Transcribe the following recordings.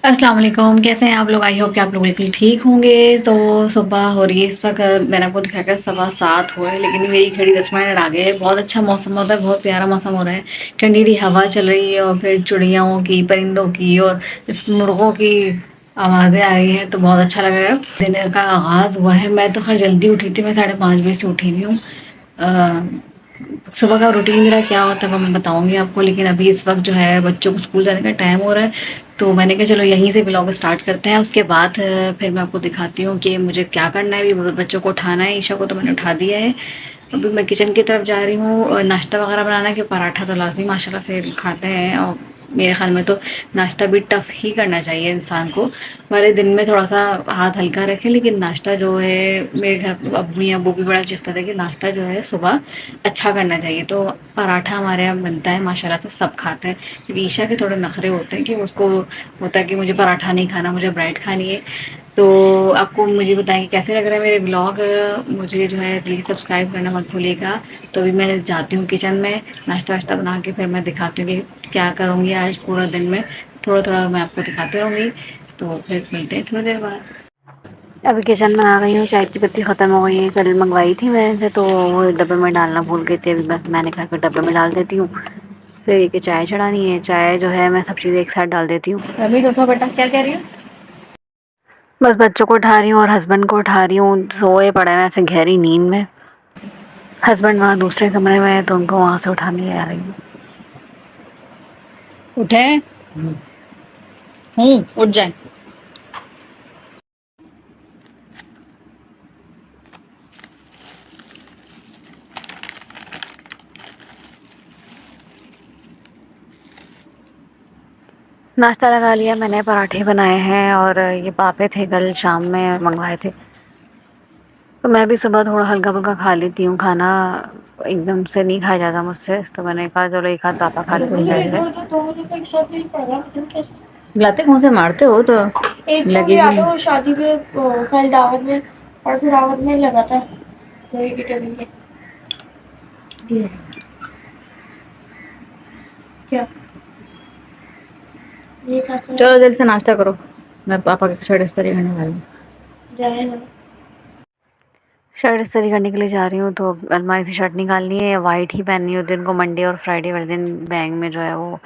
अस्सलाम वालेकुम, कैसे हैं आप लोग? आई होप कि आप लोग बिल्कुल ठीक होंगे। तो सुबह हो रही है इस वक्त, मैंने आपको दिखाया 7:15 हुए हैं, लेकिन मेरी घड़ी 10 मिनट आगे है। बहुत अच्छा मौसम होता है, बहुत प्यारा मौसम हो रहा है। ठंडी ठंडी हवा चल रही है और फिर चिड़ियाओं की, परिंदों की और इस मुर्गों की आवाज़ें आ रही हैं, तो बहुत अच्छा लग रहा है। दिन का आगाज़ हुआ है। मैं तो खैर जल्दी उठी थी, मैं 5:30 बजे से उठी हुई हूँ। सुबह का रूटीन मेरा क्या होता है वो मैं बताऊँगी आपको, लेकिन अभी इस वक़्त जो है बच्चों को स्कूल जाने का टाइम हो रहा है, तो मैंने कहा चलो यहीं से व्लॉग स्टार्ट करते हैं। उसके बाद फिर मैं आपको दिखाती हूँ कि मुझे क्या करना है। अभी बच्चों को उठाना है, ईशा को तो मैंने उठा दिया है। अभी मैं किचन की तरफ जा रही हूँ नाश्ता वग़ैरह बनाना है, कि पराठा तो लाज़मी माशाल्लाह से खाते हैं और मेरे ख़्याल में तो नाश्ता भी टफ़ ही करना चाहिए इंसान को। हमारे दिन में थोड़ा-सा हाथ हल्का रखें, लेकिन नाश्ता जो है मेरे घर अम्मी-अब्बू भी बड़ा चीखते थे कि नाश्ता जो है सुबह अच्छा करना चाहिए। तो पराठा हमारे यहाँ बनता है माशाल्लाह से, सब खाते हैं। सिर्फ़ ईशा के थोड़े नखरे होते हैं कि उसको होता है कि मुझे पराठा नहीं खाना, मुझे ब्रेड खानी है। तो आपको मुझे बताएँ कि कैसे लग रहा है मेरे व्लॉग। मुझे जो है प्लीज़ सब्सक्राइब करना मत भूलिएगा। तो अभी मैं जाती हूँ किचन में, नाश्ता-वाश्ता बना के फिर मैं दिखाती हूँ कि क्या करूँगी आज पूरा दिन में। थोड़ा-थोड़ा मैं आपको दिखाती रहूँगी, तो फिर मिलते हैं थोड़ी देर बाद। अभी किचन में आ गई हूँ, चाय की पत्ती ख़त्म हो गई है, कल मंगवाई थी मैंने से, तो वो डब्बे में डालना भूल गई थी। अभी बस मैंने कहा कि डब्बे में डाल देती हूँ। फिर ये कि चाय चढ़ानी है, चाय जो है मैं सब चीज़ें एक साथ डाल देती हूँ। अभी उठो बेटा, क्या कह रही हो? बस बच्चों को उठा रही हूँ और हस्बैंड को उठा रही हूँ, सोए पड़े हैं ऐसे गहरी नींद में। हस्बैंड वहाँ दूसरे कमरे में है, तो उनको वहाँ से उठाने आ रही हूँ। उठे हूँ, उठ जाए। नाश्ता लगा लिया मैंने, पराठे बनाए हैं और ये पापे थे कल शाम में मंगवाए थे। तो मैं भी सुबह थोड़ा हल्का-फुल्का खा लेती हूँ खाना, एकदम से नहीं खाया जाता मुझसे, तो मैंने कहा चलो एक आध पापा खा लेते हैं ऐसे। लाते कौन से मारते हो तो एक तो लगे भी भी आता नहीं। वो शादी में कल दावत में, परसों दावत में लगा था लोहे की टेबल के। क्या ये कहा था? चलो जल्दी से नाश्ता करो, मैं पापा के शर्ट इस्त्री करने वाली हूँ। जाए ना। शर्ट इस्त्री करने के लिए जा रही हूँ, तो अलमारी से शर्ट निकालनी है, वाइट ही पहननी होती है उनको। मंडे और फ्राइडे वाले दिन बैंक में जो है वो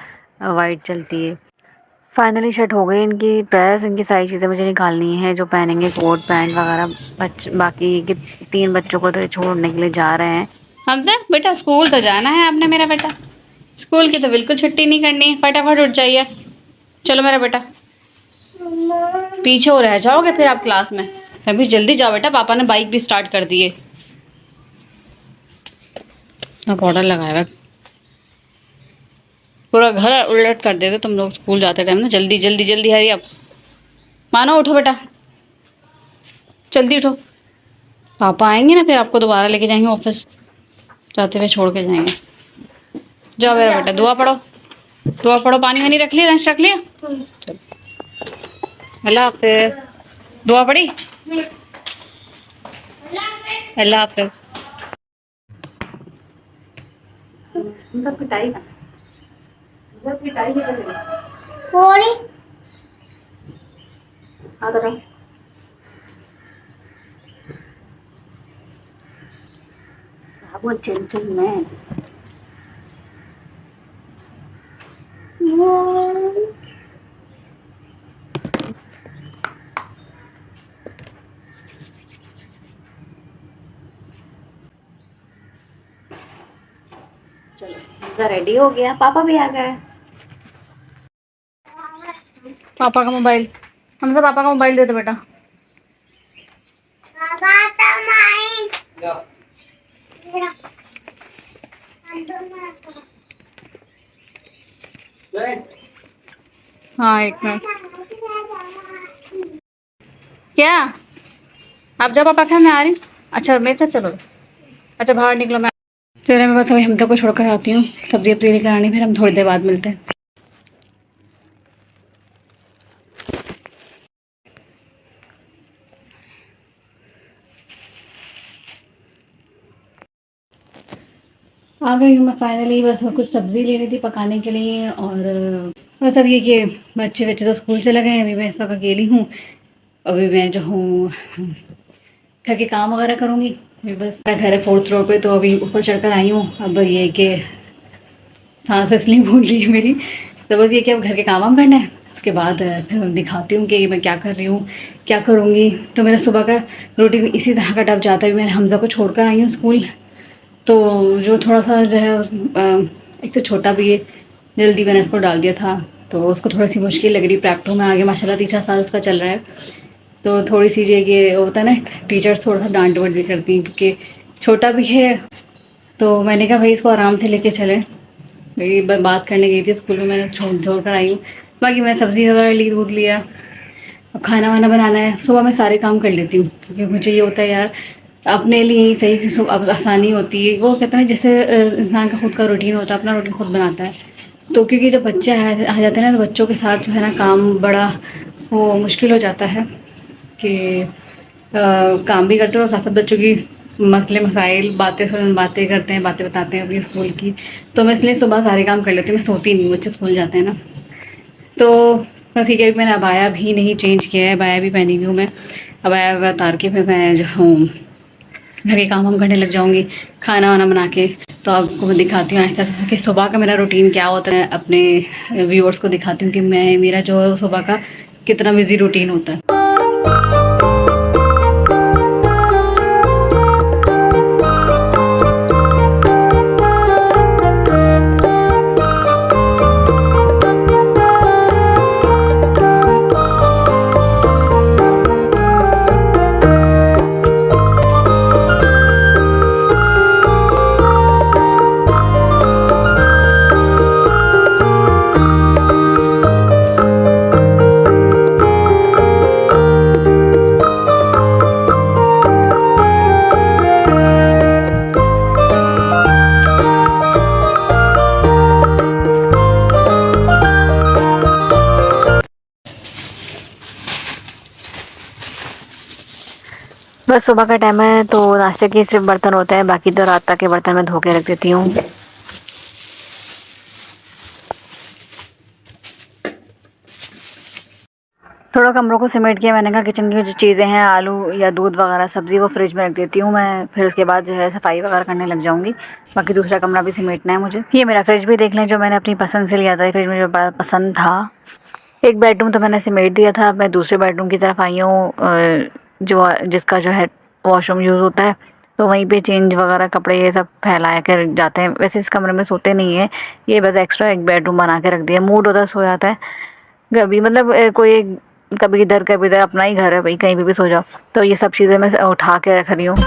वाइट चलती है। फाइनली शर्ट हो गई इनकी प्रेस, इनकी सारी चीज़ें मुझे निकालनी है जो पहनेंगे, कोट पैंट वगैरह। बाकी के 3 बच्चों को तो ये छोड़ने के लिए जा रहे हैं। हमजा बेटा स्कूल तो जाना है आपने, मेरा बेटा स्कूल की तो बिल्कुल छुट्टी नहीं करनी है, फटाफट उठ जाइए। चलो मेरा बेटा, पीछे हो रह जाओगे फिर आप क्लास में। अभी जल्दी जाओ बेटा, पापा ने बाइक भी स्टार्ट कर दी है। पाउडर लगाया हुआ, पूरा घर उलट कर देते तुम लोग स्कूल जाते टाइम ना। जल्दी जल्दी जल्दी, हरी अब मानो, उठो बेटा, जल्दी उठो। पापा आएंगे ना फिर आपको दोबारा लेके जाएंगे ऑफिस, जाते हुए छोड़ के जाएंगे। जाओ मेरा बेटा, दुआ पढ़ो, दुआ पढ़ो। पानी वानी रख लिया, लंच रख लिया? चलो, अल्लाह हाफिज। दुआ पढ़ी? अल्लाह हाफिज। पिटाई पिटाई हाँ तो वो जेंटलमैन। चलो हमजा रेडी हो गया, पापा भी आ गए। पापा का मोबाइल, हमजा पापा का मोबाइल दे दो बेटा। हाँ एक मिनट। क्या आप जब पापा मैं आ रही हूँ? अच्छा मेरे साथ चलो। अच्छा बाहर निकलो, मैं चलो मैं बस अभी हमजा को छोड़कर आती हूँ, सब्जी अपनी लेकर आनी, फिर हम थोड़ी देर बाद मिलते हैं। आ गई हूँ मैं फाइनली, बस कुछ सब्ज़ी लेनी थी पकाने के लिए और बस अब ये कि बच्चे बच्चे तो स्कूल चले गए हैं, अभी मैं इस वक्त अकेली हूँ। अभी मैं जो हूँ घर के काम वगैरह करूँगी। अभी बस मेरा घर है 4th फ्लोर पे, तो अभी ऊपर चढ़कर आई हूँ। अब ये कि सांस इसलिए भूल रही है मेरी, तो बस ये कि अब घर के काम वाम करना है। उसके बाद फिर मैं दिखाती हूँ कि मैं क्या कर रही हूँ, क्या करूँगी। तो मेरा सुबह का रूटीन इसी तरह का टप जाता है। मैंने हमज़ा को छोड़कर आई हूँ स्कूल, तो जो थोड़ा-सा जो है एक तो छोटा भी है, जल्दी मैंने उसको डाल दिया था, तो उसको थोड़ी-सी मुश्किल लग रही। प्रेप 2 में आ गया माशाल्लाह, तीसरा साल उसका चल रहा है। तो थोड़ी-सी ये होता है ना, टीचर्स थोड़ा-सा डाँट-वाँट भी करती हैं क्योंकि छोटा भी है। तो मैंने कहा भई इसको आराम से लेके चलें। वही बात करने गई थी स्कूल में, मैंने छोड़ कर आई हूँ। बाकी मैं सब्ज़ी वगैरह ली, दूध लिया। अब खाना-वाना बनाना है। सुबह मैं सारे काम कर लेती हूँ क्योंकि मुझे ये होता है यार अपने लिए ही सही कि अब आसानी होती है। वो कहते हैं जैसे इंसान का खुद का रूटीन होता है, अपना रूटीन खुद बनाता है। तो क्योंकि जब बच्चे आ जाते हैं ना, तो बच्चों के साथ जो है ना काम बड़ा वो मुश्किल हो जाता है कि काम भी करते रहो, साथ-साथ बच्चों की मसले मसाइल, बातें करते हैं, बातें बताते हैं अपनी स्कूल की। तो मैं इसलिए सुबह सारे काम कर लेती हूँ, मैं सोती नहीं हूँ, बच्चे स्कूल जाते हैं ना। तो बस ठीक है, मैंने अबाया भी नहीं चेंज किया है, अबाया भी पहनी हुई हूँ मैं। अबाया उतार के फिर मैं जो हूँ घर के काम करने लग जाऊँगी, खाना-वाना बना के। तो आपको मैं दिखाती हूँ आहिस्ता-आहिस्ता कि सुबह का मेरा रूटीन क्या होता है। अपने व्यूअर्स को दिखाती हूँ कि मेरा जो है सुबह का कितना बिज़ी रूटीन होता है। बस सुबह का टाइम है तो नाश्ते के सिर्फ बर्तन होते हैं, बाकी तो रात तक के बर्तन मैं धो के रख देती हूँ। थोड़ा कमरों को सिमेट के मैंने कहा किचन की जो चीज़ें हैं, आलू या दूध वगैरह सब्ज़ी, वो फ्रिज में रख देती हूँ मैं। फिर उसके बाद जो है सफाई वगैरह करने लग जाऊँगी। बाकी दूसरा कमरा भी सिमेटना है मुझे। ये मेरा फ्रिज भी देख लें, जो मैंने अपनी पसंद से लिया था। ये फ्रिज मुझे बड़ा पसंद था। एक बेडरूम तो मैंने सिमेट दिया था, अब मैं दूसरे बेडरूम की तरफ आई हूँ, जो जिसका जो है वॉशरूम यूज़ होता है। तो वहीं पे चेंज वगैरह कपड़े ये सब फैला कर जाते हैं। वैसे इस कमरे में सोते नहीं हैं, ये बस एक्स्ट्रा एक बेडरूम बना के रख दिया। मूड होता है सो जाता है कभी, मतलब कोई कभी इधर कभी इधर, अपना ही घर है भाई, कहीं भी सो जाओ। तो ये सब चीज़ें मैं उठा के रख रही हूँ।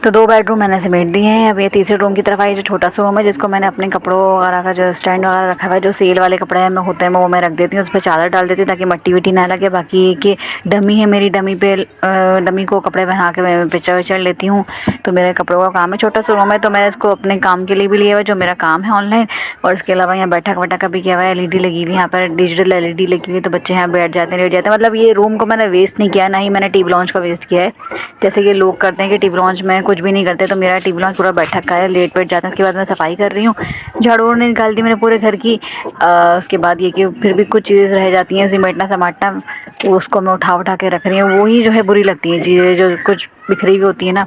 तो 2 बेडरूम मैंने समेट दिए हैं। अब ये तीसरे रूम की तरफ आई, जो छोटा सा रूम है, जिसको मैंने अपने कपड़ों वगैरह का जो स्टैंड वगैरह रखा हुआ है, जो सेल वाले कपड़े हैं मैं होते हैं वो मैं रख देती हूँ। उस पर चादर डाल देती हूँ ताकि मट्टी वट्टी ना लगे। बाकी कि डमी है मेरी, डमी को कपड़े पहना के मैं पिक्चर विक्चर लेती हूँ। तो मेरे कपड़ों का काम है, छोटा सा रूम है, तो मैं इसको अपने काम के लिए भी लिया हुआ है, जो मेरा काम है ऑनलाइन। और इसके अलावा यहाँ बैठक वैठक का भी किया हुआ है, LED लगी हुई है यहाँ पर, डिजिटल LED लगी हुई है, तो बच्चे यहाँ बैठ जाते हैं, लेट जाते हैं। मतलब ये रूम को मैंने वेस्ट नहीं किया, ना ही मैंने टीवी लॉन्च का वेस्ट किया है। जैसे ये लोग करते हैं कि टीवी लॉन्च में कुछ भी नहीं करते, तो मेरा टीवी लॉन्च पूरा बैठक का है, लेट वेट जाता है। उसके बाद मैं सफाई कर रही हूँ, झाड़ू वाड़ू निकाल दी मैंने पूरे घर की। उसके बाद ये कि फिर भी कुछ चीज़ें रह जाती हैं सिमेटना समाटना, उसको मैं उठा के रख रही हूँ। वही जो है बुरी लगती हैं चीज़ें, जो कुछ बिखरी हुई होती है ना।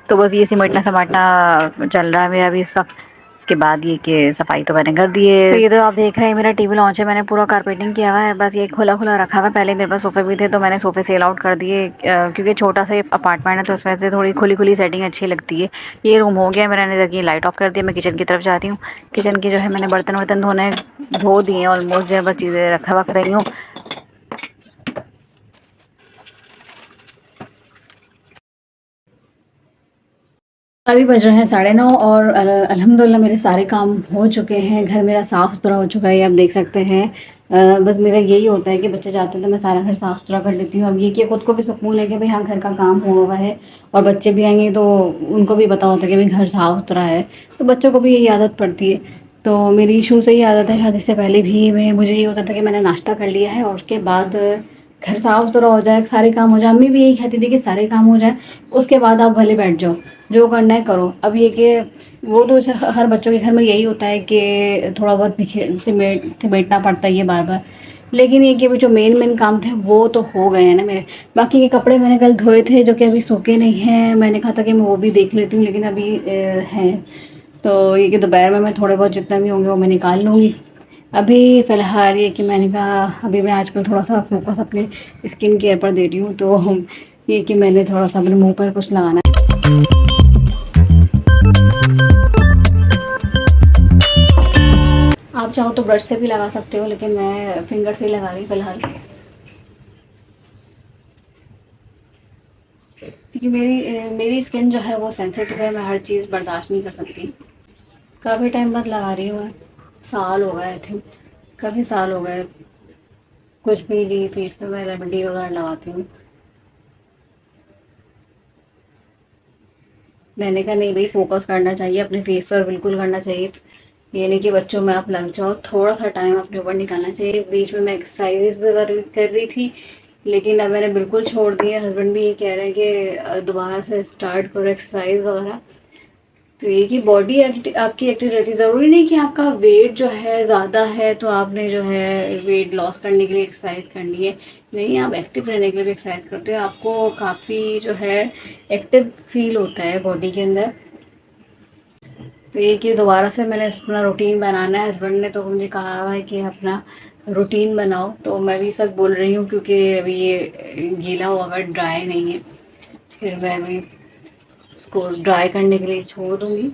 तो बस ये सिमेटना समाटना चल रहा है मेरा भी इस वक्त। उसके बाद ये कि सफाई तो मैंने कर दी है। तो ये तो आप देख रहे हैं मेरा टीवी लॉन्च है, मैंने पूरा कारपेटिंग किया हुआ है। बस ये खुला खुला रखा हुआ है। पहले मेरे पास सोफ़े भी थे, तो मैंने सोफ़े सेल आउट कर दिए, क्योंकि छोटा सा अपार्टमेंट है, तो उस वजह से थोड़ी खुली खुली सेटिंग अच्छी लगती है। ये रूम हो गया मेरा, इधर की लाइट ऑफ कर दिया। मैं किचन की तरफ जा रही हूँ। किचन की जो है मैंने बर्तन वर्तन धो दिए ऑलमोस्ट, जो है बस चीज़ें रखा रही हूँ। अभी बज रहे हैं 9:30 और अल्हम्दुलिल्लाह मेरे सारे काम हो चुके हैं। घर मेरा साफ़ सुथरा हो चुका है, ये आप देख सकते हैं। बस मेरा यही होता है कि बच्चे जाते हैं तो मैं सारा घर साफ़ सुथरा कर लेती हूँ। अब ये कि ख़ुद को भी सुकून है कि भाई हाँ, घर का काम हुआ है, और बच्चे भी आएंगे तो उनको भी पता होता है कि भाई घर साफ़ सुथरा है, तो बच्चों को भी यही आदत पड़ती है। तो मेरी शुरू से ही आदत है, शादी से पहले भी मैं मुझे ये होता था कि मैंने नाश्ता कर लिया है और उसके बाद घर साफ सुथरा हो जाए, सारे काम हो जाए। अम्मी भी यही कहती थी कि सारे काम हो जाए, उसके बाद आप भले बैठ जाओ, जो करना है करो। अब ये कि वो तो हर बच्चों के घर में यही होता है कि थोड़ा बहुत सिमेटना पड़ता है ये बार बार। लेकिन ये कि जो मेन मेन काम थे वो तो हो गए हैं ना मेरे। बाकी के कपड़े मैंने कल धोए थे जो कि अभी सूखे नहीं हैं, मैंने कहा था कि मैं वो भी देख लेती हूँ, लेकिन अभी हैं। तो ये कि दोपहर में मैं थोड़े बहुत जितना भी होंगे वो मैं निकाल लूँगी। अभी फ़िलहाल ये कि मैंने कहा अभी मैं आजकल थोड़ा सा फ़ोकस अपने स्किन केयर पर दे रही हूँ, तो ये कि मैंने थोड़ा सा अपने मुँह पर कुछ लगाना है। आप चाहो तो ब्रश से भी लगा सकते हो, लेकिन मैं फिंगर से ही लगा रही हूँ फ़िलहाल, क्योंकि मेरी स्किन जो है वो सेंसिटिव है, मैं हर चीज़ बर्दाश्त नहीं कर सकती। काफ़ी टाइम बाद लगा रही हूँ मैं, साल हो गए आई थिंक, काफ़ी साल हो गए। कुछ भी नहीं, फेस पे मैं रेमेडी वगैरह लगाती हूँ। मैंने कहा नहीं भाई, फोकस करना चाहिए अपने फेस पर, बिल्कुल करना चाहिए। ये नहीं कि बच्चों में आप लग जाओ, थोड़ा सा टाइम अपने ऊपर निकालना चाहिए। बीच में मैं एक्सरसाइज भी कर रही थी, लेकिन अब मैंने बिल्कुल छोड़ दिया। हस्बैंड भी ये कह रहे हैं कि दोबारा से स्टार्ट करो एक्सरसाइज वगैरह। तो ये कि बॉडी आपकी एक्टिव रहती है। ज़रूरी नहीं कि आपका वेट जो है ज़्यादा है तो आपने जो है वेट लॉस करने के लिए एक्सरसाइज करनी है। नहीं, आप एक्टिव रहने के लिए भी एक्सरसाइज करते हो, आपको काफ़ी जो है एक्टिव फील होता है बॉडी के अंदर। तो ये कि दोबारा से मैंने अपना रूटीन बनाना है। हस्बैंड ने तो मुझे कहा हुआ है कि अपना रूटीन बनाओ, तो मैं भी सच बोल रही हूँ, क्योंकि अभी ये गीला हुआ है, ड्राई नहीं है। फिर मैं अभी उसको ड्राई करने के लिए छोड़ दूँगी।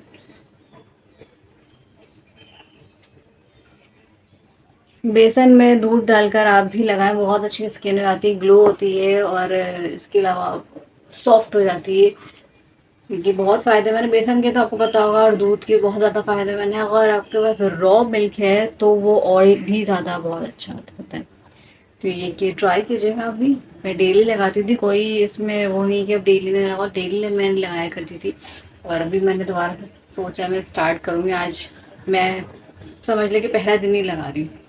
बेसन में दूध डालकर आप भी लगाएं, बहुत अच्छी स्किन हो जाती है, ग्लो होती है, और इसके अलावा सॉफ्ट हो जाती है। क्योंकि बहुत फ़ायदेमंद है बेसन के, तो आपको पता होगा, और दूध के बहुत ज़्यादा फ़ायदेमंद है। अगर आपके पास रॉ मिल्क है तो वो और भी ज़्यादा बहुत अच्छा होता है। तो ये कि ट्राई कीजिएगा आप भी। मैं डेली लगाती थी, कोई इसमें वो नहीं कि अब डेली नहीं लगाओ, डेली मैंने लगाया करती थी। और अभी मैंने दोबारा से सोचा मैं स्टार्ट करूँगी। आज मैं समझ ले कि पहला दिन ही लगा रही हूँ।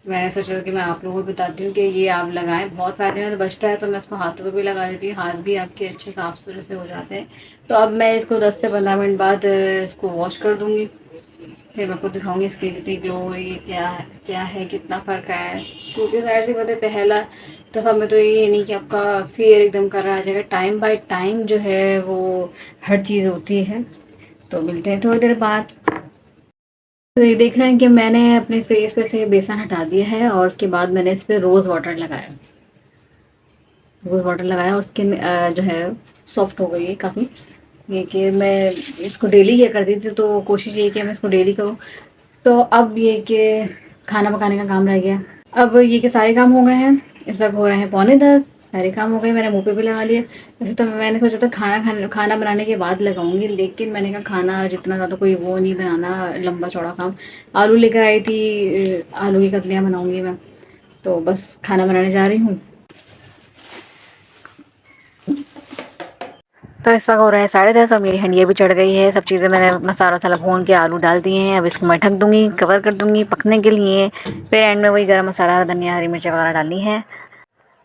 मैंने सोचा कि मैं आप लोगों को बताती हूँ कि ये आप लगाएं, बहुत फ़ायदेमंद। बचता है तो मैं इसको हाथों पे भी लगा लेती हूँ, हाथ भी आपके अच्छे साफ़ सुथरे से हो जाते हैं। तो अब मैं इसको 10 से 15 मिनट बाद इसको वॉश कर दूँगी। फिर मैं आपको दिखाऊँगी इसकी कितनी ग्लो हुई, क्या है, कितना फ़र्क आया है। क्योंकि ज़ाहिर सी बात है, पहला दफ़ा में तो ये नहीं कि आपका फेयर एकदम कर आ जाएगा। टाइम बाय टाइम जो है वो हर चीज़ होती है। तो मिलते हैं थोड़ी देर बाद। तो ये देख रहे हैं कि मैंने अपने फेस पे से बेसन हटा दिया है, और उसके बाद मैंने इस पे रोज़ वाटर लगाया। रोज़ वाटर लगाया और स्किन जो है सॉफ्ट हो गई है काफ़ी। ये कि मैं इसको डेली किया करती थी, तो कोशिश ये कि मैं इसको डेली करूँ। तो अब ये कि खाना पकाने का काम रह गया। अब ये कि सारे काम हो गए हैं, इस वक्त हो रहे हैं 9:45, सारे काम हो गए। मैंने मुँह पे भी लगा लिया। वैसे तो मैंने सोचा था खाना बनाने के बाद लगाऊंगी, लेकिन मैंने कहा खाना जितना ज़्यादा कोई वो नहीं बनाना, लंबा चौड़ा काम। आलू लेकर आई थी, आलू की कतलियाँ बनाऊंगी मैं, तो बस खाना बनाने जा रही हूँ। तो इस वक्त हो रहा है 10:30 और मेरी हंडिया भी चढ़ गई है। सब चीज़ें मैंने मसाला वसाला भून के आलू डाल दिए हैं। अब इसको मैं ढक दूँगी, कवर कर दूँगी पकने के लिए। फिर एंड में वही गरम मसाला, धनिया, हरी मिर्च वगैरह डालनी है।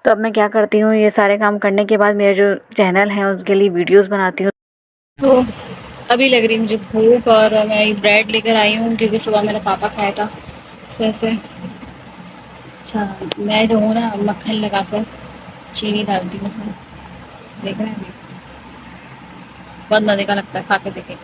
तो अब मैं क्या करती हूँ, ये सारे काम करने के बाद मेरे जो चैनल है उसके लिए वीडियोज़ बनाती हूँ। तो अभी लग रही मुझे भूख, और मैं ये ब्रेड लेकर आई हूँ क्योंकि सुबह मेरा पापा खाया था इस वजह से। अच्छा, मैं जो हूँ ना, मक्खन लगाकर चीनी डालती हूँ उसमें। देख रहे हैं, बहुत मज़े का लगता है, खा के देखें।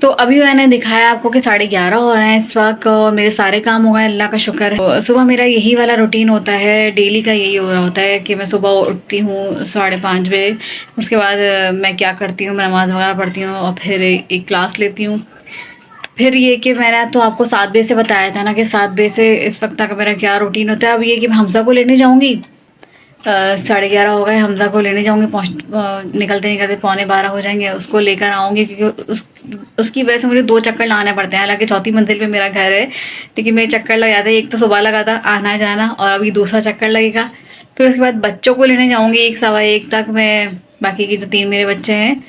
तो अभी मैंने दिखाया आपको कि 11:30 हो रहे हैं इस वक्त, और मेरे सारे काम हो गए, अल्लाह का शुक्र है। तो सुबह मेरा यही वाला रूटीन होता है, डेली का यही हो रहा होता है कि मैं सुबह उठती हूँ 5:30 बजे। उसके बाद मैं क्या करती हूँ, मैं नमाज़ वगैरह पढ़ती हूँ और फिर एक क्लास लेती हूँ। फिर ये कि मैंने तो आपको 7 बजे से बताया था ना कि 7 बजे से इस वक्त तक मेरा क्या रूटीन होता है। अब ये कि हमज़ा को लेने जाऊँगी, 11:30 हो गए, हमज़ा को लेने जाऊँगी, निकलते निकलते 11:45 हो जाएंगे। उसको लेकर आऊँगी क्योंकि उसकी वजह से मुझे 2 चक्कर लगाने पड़ते हैं। हालांकि चौथी मंजिल पे मेरा घर है, लेकिन मेरे चक्कर लग जाते हैं। एक तो सुबह लगा था आना जाना, और अभी दूसरा चक्कर लगेगा। फिर उसके बाद बच्चों को लेने जाऊँगी 1 सवा 1 तक मैं। बाकी की जो 3 मेरे बच्चे हैं,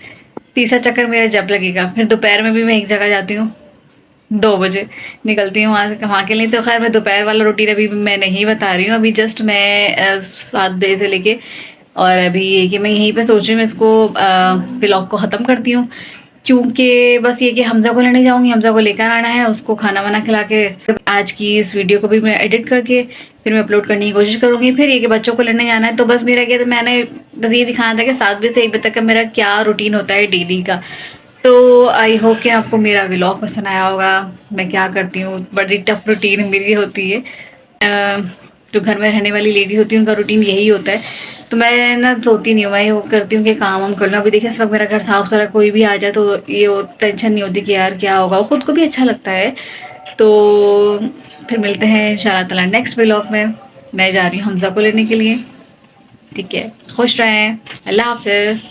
तीसरा चक्कर मेरा जब लगेगा। फिर दोपहर में भी मैं एक जगह जाती हूँ, 2 बजे निकलती हूँ वहाँ के लिए। तो खैर मैं दोपहर वाला रूटीन अभी मैं नहीं बता रही हूँ, अभी जस्ट मैं 7 बजे से लेके, और अभी ये कि मैं यहीं पे सोच रही हूँ मैं इसको व्लॉग को ख़त्म करती हूँ, क्योंकि बस ये कि हमज़ा को लेने जाऊँगी, हमज़ा को लेकर आना है, उसको खाना-वाना खिला के आज की इस वीडियो को भी मैं एडिट करके फिर मैं अपलोड करने की कोशिश करूँगी। फिर ये कि बच्चों को लेने जाना है, तो बस मेरा क्या था, मैंने बस ये दिखाना था कि 7 बजे से 1 बजे तक का मेरा क्या रूटीन होता है डेली का। तो आई होप कि आपको मेरा व्लॉग पसंद आया होगा, मैं क्या करती हूँ, बड़ी टफ रूटीन मेरी होती है। जो घर में रहने वाली लेडीज़ होती हैं उनका रूटीन यही होता है। तो मैं ना सोती नहीं हूँ, मैं ये वो करती हूँ कि काम वाम कर लूँ। अभी देखिए इस वक़्त मेरा घर साफ़-सुथरा, कोई भी आ जाए तो ये वो टेंशन नहीं होती कि यार क्या होगा, और खुद को भी अच्छा लगता है। तो फिर मिलते हैं इंशाअल्लाह ताला नेक्स्ट व्लॉग में। मैं जा रही हूँ हमज़ा को लेने के लिए, ठीक है? खुश रहें, अल्लाह हाफ़िज़।